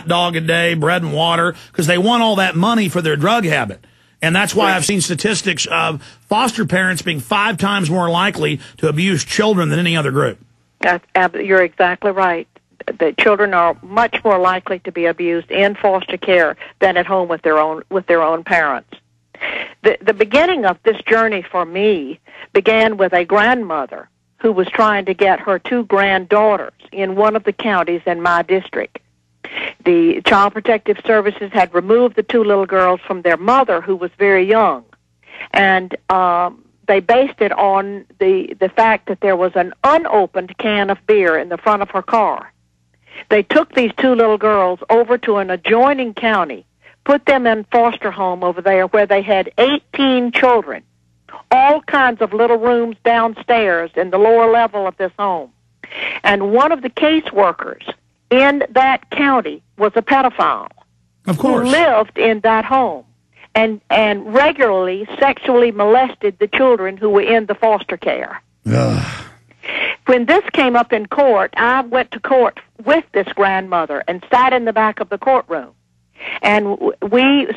hot dog a day, bread and water, because they want all that money for their drug habit. And that's why I've seen statistics of foster parents being 5 times more likely to abuse children than any other group. You're exactly right. The children are much more likely to be abused in foster care than at home with their own parents. The beginning of this journey for me began with a grandmother who was trying to get her 2 granddaughters in one of the counties in my district. The Child Protective Services had removed the 2 little girls from their mother, who was very young, and they based it on the fact that there was an unopened can of beer in the front of her car. They took these 2 little girls over to an adjoining county, put them in foster home over there where they had 18 children, all kinds of little rooms downstairs in the lower level of this home. And one of the caseworkers in that county was a pedophile. Of course. Who lived in that home and regularly sexually molested the children who were in the foster care. Ugh. When this came up in court, I went to court with this grandmother and sat in the back of the courtroom. And we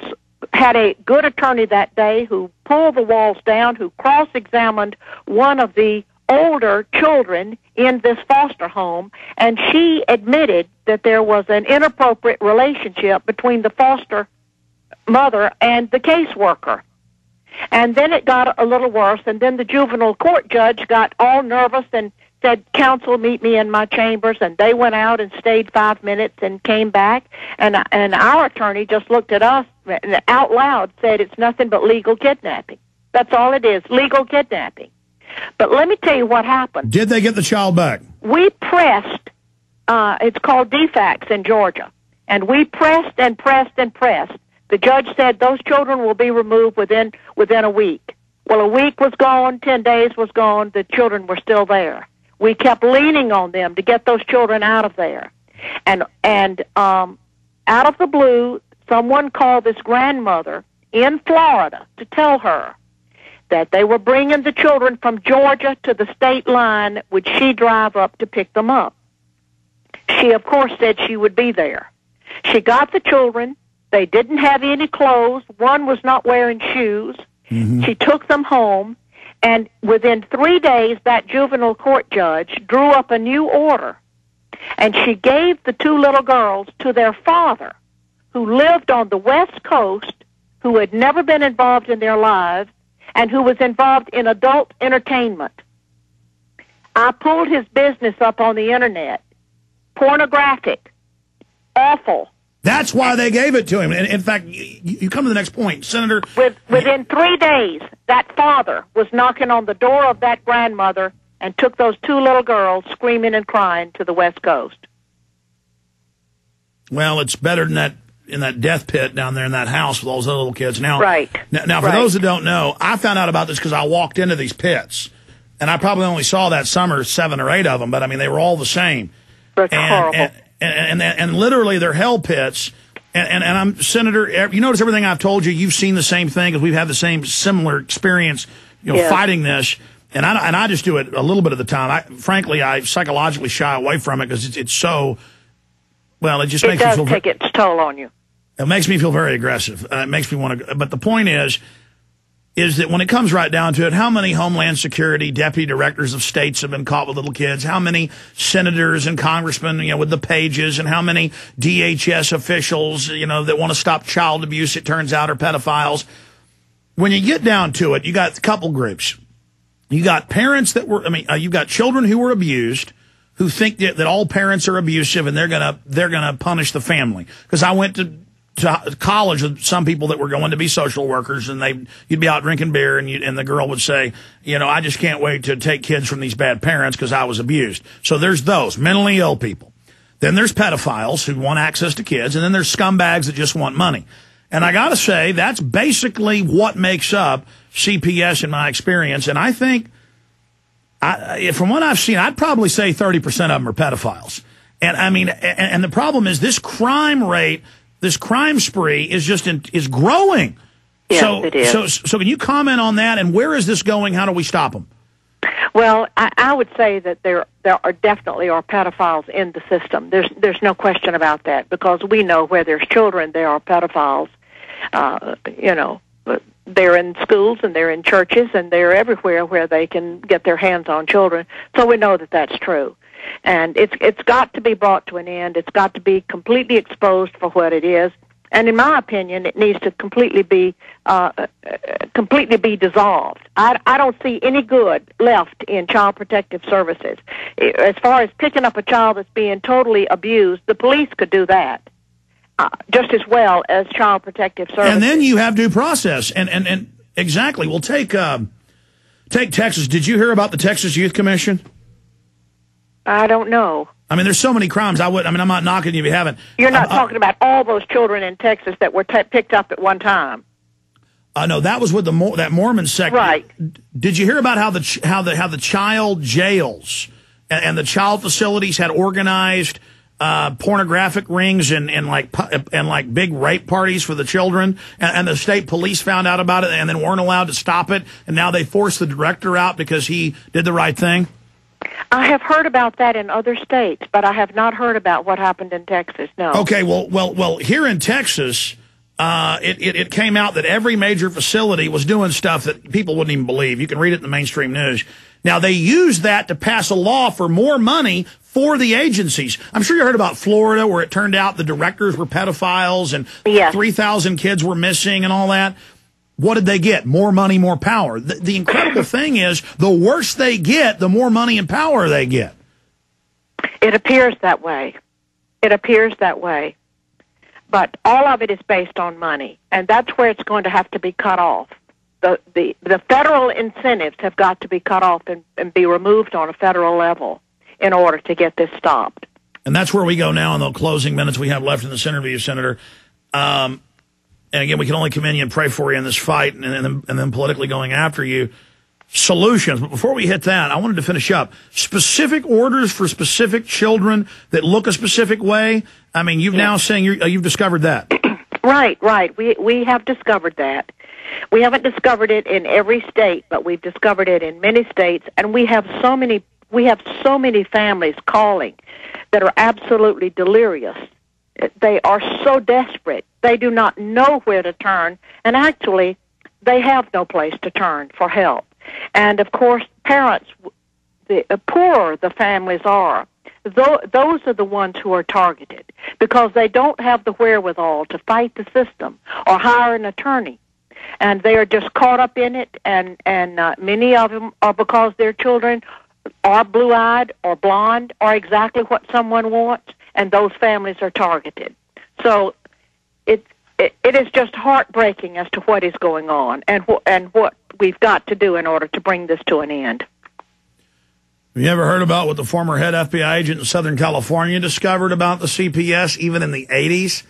had a good attorney that day who pulled the walls down, who cross-examined one of the older children in this foster home, and she admitted that there was an inappropriate relationship between the foster mother and the caseworker. And then it got a little worse, and then the juvenile court judge got all nervous and said, "Counsel, meet me in my chambers," and they went out and stayed 5 minutes and came back, and our attorney just looked at us and out loud said, "It's nothing but legal kidnapping. That's all it is, legal kidnapping." But let me tell you what happened. Did they get the child back? We pressed, it's called DFACS in Georgia, and we pressed and pressed and pressed. The judge said those children will be removed within a week. Well, a week was gone, 10 days was gone, the children were still there. We kept leaning on them to get those children out of there. And out of the blue, someone called this grandmother in Florida to tell her that they were bringing the children from Georgia to the state line. Would she drive up to pick them up? She, of course, said she would be there. She got the children. They didn't have any clothes. One was not wearing shoes. Mm-hmm. She took them home, and within 3 days, that juvenile court judge drew up a new order, and she gave the 2 little girls to their father, who lived on the West Coast, who had never been involved in their lives, and who was involved in adult entertainment. I pulled his business up on the Internet. Pornographic. Awful. That's why they gave it to him. And in fact, you come to the next point, Senator. Within 3 days, that father was knocking on the door of that grandmother and took those 2 little girls screaming and crying to the West Coast. Well, it's better than that in that death pit down there in that house with all those little kids. Now, right. Now, for those that don't know, I found out about this because I walked into these pits, and I probably only saw that summer 7 or 8 of them, but I mean they were all the same. That's horrible. And literally they're hell pits. And I'm, Senator, you notice everything I've told you, you've seen the same thing because we've had the same similar experience, fighting this. And I just do it a little bit of the time. Frankly, I psychologically shy away from it because it's so, well, it just makes me feel. It does take its toll on you. It makes me feel very aggressive. It makes me want to, but the point is that when it comes right down to it, how many Homeland Security deputy directors of states have been caught with little kids? How many senators and congressmen, with the pages, and how many DHS officials, that want to stop child abuse, it turns out, are pedophiles? When you get down to it, you got a couple groups. You got parents that were, you've got children who were abused, who think that all parents are abusive and they're gonna punish the family. Because I went to college with some people that were going to be social workers, and you'd be out drinking beer, and the girl would say, I just can't wait to take kids from these bad parents because I was abused. So there's those mentally ill people. Then there's pedophiles who want access to kids, and then there's scumbags that just want money. And I got to say, that's basically what makes up CPS in my experience. And I think, from what I've seen, I'd probably say 30% of them are pedophiles. And and the problem is this crime rate, this crime spree is growing. Yes, it is. So can you comment on that? And where is this going? How do we stop them? Well, I would say that there are definitely pedophiles in the system. There's no question about that, because we know where there's children, there are pedophiles. They're in schools and they're in churches and they're everywhere where they can get their hands on children. So we know that that's true. And it's got to be brought to an end. It's got to be completely exposed for what it is. And in my opinion, it needs to completely be dissolved. I don't see any good left in Child Protective Services. As far as picking up a child that's being totally abused, the police could do that just as well as Child Protective Services. And then you have due process. And exactly. Well, take Texas. Did you hear about the Texas Youth Commission? I don't know. I mean, there's so many crimes. I'm not knocking you if you haven't. You're not talking about all those children in Texas that were picked up at one time. No, that was with that Mormon sect. Right. Did you hear about how the child jails and the child facilities had organized pornographic rings and big rape parties for the children, and the state police found out about it and then weren't allowed to stop it, and now they forced the director out because he did the right thing? I have heard about that in other states, but I have not heard about what happened in Texas, no. Okay, well, here in Texas, it came out that every major facility was doing stuff that people wouldn't even believe. You can read it in the mainstream news. Now, they used that to pass a law for more money for the agencies. I'm sure you heard about Florida, where it turned out the directors were pedophiles and yes. 3,000 kids were missing and all that. What did they get? More money, more power. The incredible thing is, the worse they get, the more money and power they get. It appears that way. It appears that way. But all of it is based on money, and that's where it's going to have to be cut off. The federal incentives have got to be cut off and be removed on a federal level in order to get this stopped. And that's where we go now in the closing minutes we have left in this interview, Senator. And again, we can only commend you and pray for you in this fight and then politically going after you. Solutions. But before we hit that, I wanted to finish up. Specific orders for specific children that look a specific way. I mean, you've now saying you've discovered that. Right. We have discovered that. We haven't discovered it in every state, but we've discovered it in many states, and we have so many families calling that are absolutely delirious. They are so desperate. They do not know where to turn, and actually, they have no place to turn for help. And, of course, parents, the poorer the families are, those are the ones who are targeted because they don't have the wherewithal to fight the system or hire an attorney. And they are just caught up in it, and many of them are because their children are blue-eyed or blonde or exactly what someone wants, and those families are targeted. So it is just heartbreaking as to what is going on and what we've got to do in order to bring this to an end. Have you ever heard about what the former head FBI agent in Southern California discovered about the CPS, even in the 80s?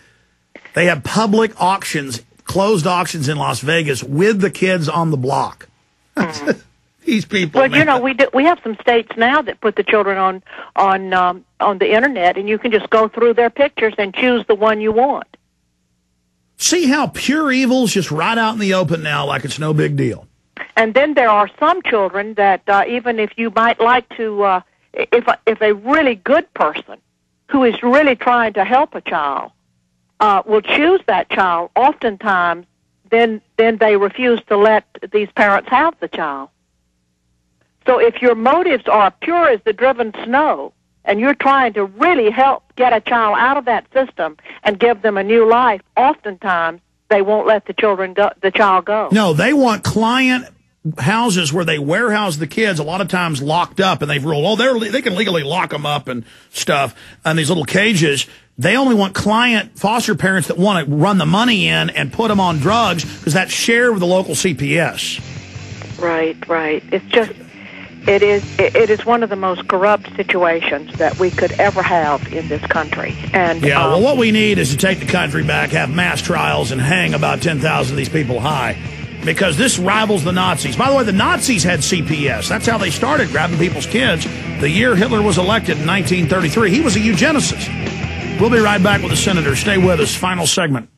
They have public auctions, closed auctions in Las Vegas with the kids on the block. These people. Well, man. We have some states now that put the children on the internet, and you can just go through their pictures and choose the one you want. See how pure evil's just right out in the open now, like it's no big deal. And then there are some children that even if you might like to, if a really good person who is really trying to help a child will choose that child, oftentimes then they refuse to let these parents have the child. So if your motives are pure as the driven snow, and you're trying to really help get a child out of that system and give them a new life, oftentimes they won't let the child go. No, they want client houses where they warehouse the kids, a lot of times locked up, and they've ruled, they can legally lock them up and stuff in these little cages. They only want client foster parents that want to run the money in and put them on drugs because that's shared with the local CPS. Right. It's just... It is one of the most corrupt situations that we could ever have in this country. And well, what we need is to take the country back, have mass trials, and hang about 10,000 of these people high, because this rivals the Nazis. By the way, the Nazis had CPS. That's how they started grabbing people's kids. The year Hitler was elected in 1933, he was a eugenicist. We'll be right back with the senator. Stay with us. Final segment.